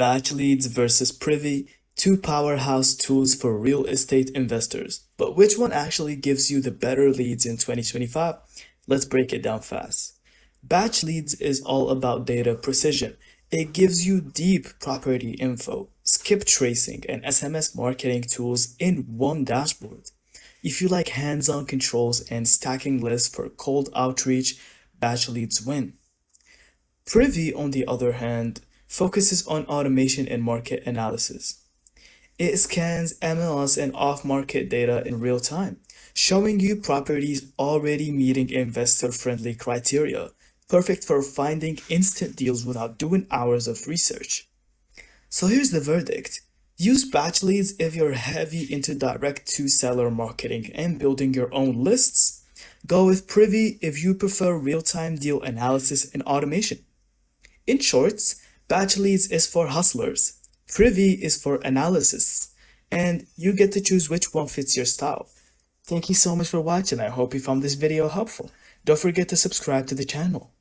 Batchleads versus Privy, two powerhouse tools for real estate investors. But which one actually gives you the better leads in 2025? Let's break it down fast. Batchleads is all about data precision. It gives you deep property info, skip tracing, and SMS marketing tools in one dashboard. If you like hands-on controls and stacking lists for cold outreach, Batchleads win. Privy, on the other hand, focuses on automation and market analysis. It scans MLS and off-market data in real time, showing you properties already meeting investor-friendly criteria, perfect for finding instant deals without doing hours of research. So here's the verdict. Use batch leads if you're heavy into direct-to-seller marketing and building your own lists. Go with Privy if you prefer real-time deal analysis and automation. In short, batch leads is for hustlers, Privy is for analysis, and you get to choose which one fits your style. Thank you so much for watching. I hope you found this video helpful. Don't forget to subscribe to the channel.